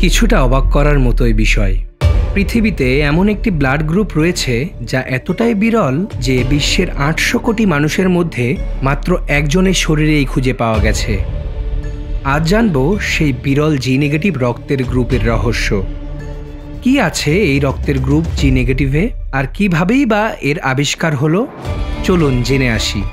কিছুটা অবাক করার মতোই বিষয়। পৃথিবীতে এমন একটি ব্লাড গ্রুপ রয়েছে যা এতটাই বিরল যে বিশ্বের ৮০০ কোটি মানুষের মধ্যে মাত্র একজনের শরীরেই খুঁজে পাওয়া গেছে। আজ জানবো সেই বিরল জি নেগেটিভ রক্তের গ্রুপের রহস্য। কি আছে এই রক্তের গ্রুপ জি নেগেটিভে, আর কিভাবেই বা এর আবিষ্কার হলো, চলুন জেনে আসি।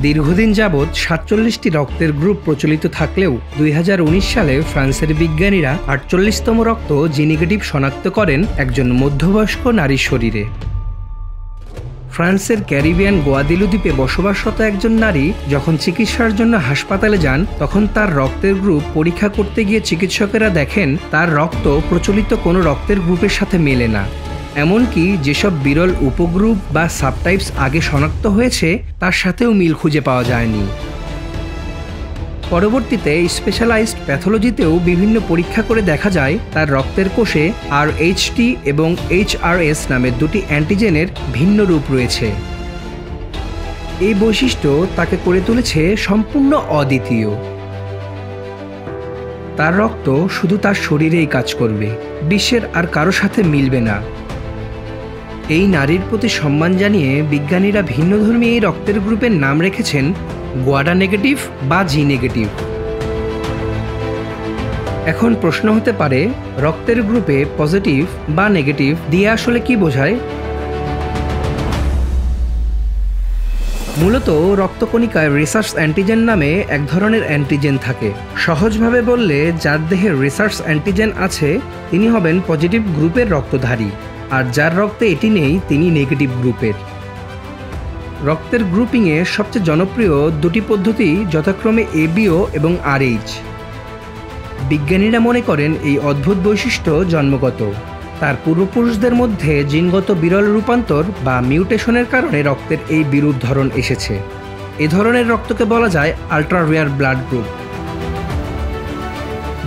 দীর্ঘদিন যাবৎ ৪৭টি রক্তের গ্রুপ প্রচলিত থাকলেও ২০১৯ সালে ফ্রান্সের বিজ্ঞানীরা ৪৮তম রক্ত জি নেগেটিভ শনাক্ত করেন একজন মধ্যবয়স্ক নারীর শরীরে। ফ্রান্সের ক্যারিবিয়ান গোয়াদেলু দ্বীপে বসবাসরত একজন নারী যখন চিকিৎসার জন্য হাসপাতালে যান, তখন তার রক্তের গ্রুপ পরীক্ষা করতে গিয়ে চিকিৎসকেরা দেখেন তার রক্ত প্রচলিত কোনো রক্তের গ্রুপের সাথে মেলে না। এমনকি যেসব বিরল উপগ্রুপ বা সাবটাইপস আগে শনাক্ত হয়েছে তার সাথেও মিল খুঁজে পাওয়া যায়নি। পরবর্তীতে স্পেশালাইজড প্যাথোলজিতেও বিভিন্ন পরীক্ষা করে দেখা যায় তার রক্তের কোষে RH-T এবং HRS নামের দুটি অ্যান্টিজেনের ভিন্ন রূপ রয়েছে। এই বৈশিষ্ট্য তাকে করে তুলেছে সম্পূর্ণ অদ্বিতীয়। তার রক্ত শুধু তার শরীরেই কাজ করবে, বিশ্বের আর কারো সাথে মিলবে না। এই নারীর প্রতি সম্মান জানিয়ে বিজ্ঞানীরা ভিন্নধর্মী এই রক্তের গ্রুপের নাম রেখেছেন গোয়াডা নেগেটিভ বা জি নেগেটিভ। এখন প্রশ্ন হতে পারে, রক্তের গ্রুপে পজিটিভ বা নেগেটিভ দিয়ে আসলে কি বোঝায়? মূলত রক্তকণিকায় রিসার্চ অ্যান্টিজেন নামে এক ধরনের অ্যান্টিজেন থাকে। সহজভাবে বললে, যার দেহে রিসার্চ অ্যান্টিজেন আছে তিনি হবেন পজিটিভ গ্রুপের রক্তধারী, আর যার রক্তে এটি নেই তিনি নেগেটিভ গ্রুপের। রক্তের গ্রুপিংয়ে সবচেয়ে জনপ্রিয় দুটি পদ্ধতি যথাক্রমে ABO এবং RH। বিজ্ঞানীরা মনে করেন এই অদ্ভুত বৈশিষ্ট্য জন্মগত। তার পূর্বপুরুষদের মধ্যে জিনগত বিরল রূপান্তর বা মিউটেশনের কারণে রক্তের এই বিরূপ ধরন এসেছে। এ ধরনের রক্তকে বলা যায় আল্ট্রা রেয়ার ব্লাড গ্রুপ।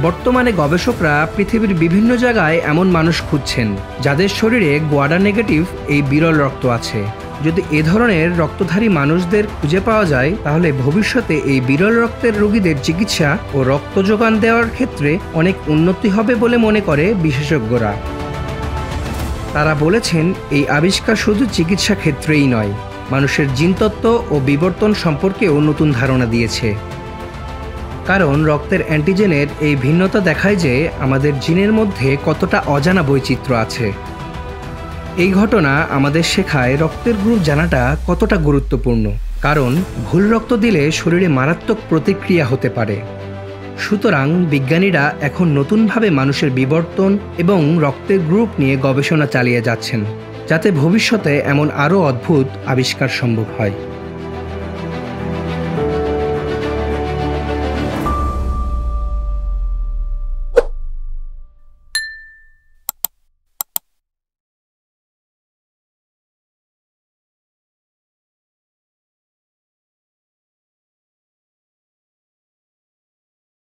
বর্তমানে গবেষকরা পৃথিবীর বিভিন্ন জায়গায় এমন মানুষ খুঁজছেন যাদের শরীরে গোয়াডা নেগেটিভ এই বিরল রক্ত আছে। যদি এ ধরনের রক্তধারী মানুষদের খুঁজে পাওয়া যায়, তাহলে ভবিষ্যতে এই বিরল রক্তের রোগীদের চিকিৎসা ও রক্ত যোগান দেওয়ার ক্ষেত্রে অনেক উন্নতি হবে বলে মনে করে বিশেষজ্ঞরা। তারা বলেছেন, এই আবিষ্কার শুধু চিকিৎসা ক্ষেত্রেই নয়, মানুষের জিনতত্ত্ব ও বিবর্তন সম্পর্কেও নতুন ধারণা দিয়েছে। কারণ রক্তের অ্যান্টিজেনের এই ভিন্নতা দেখায় যে আমাদের জিনের মধ্যে কতটা অজানা বৈচিত্র্য আছে। এই ঘটনা আমাদের শেখায় রক্তের গ্রুপ জানাটা কতটা গুরুত্বপূর্ণ, কারণ ভুল রক্ত দিলে শরীরে মারাত্মক প্রতিক্রিয়া হতে পারে। সুতরাং বিজ্ঞানীরা এখন নতুনভাবে মানুষের বিবর্তন এবং রক্তের গ্রুপ নিয়ে গবেষণা চালিয়ে যাচ্ছেন, যাতে ভবিষ্যতে এমন আরও অদ্ভুত আবিষ্কার সম্ভব হয়।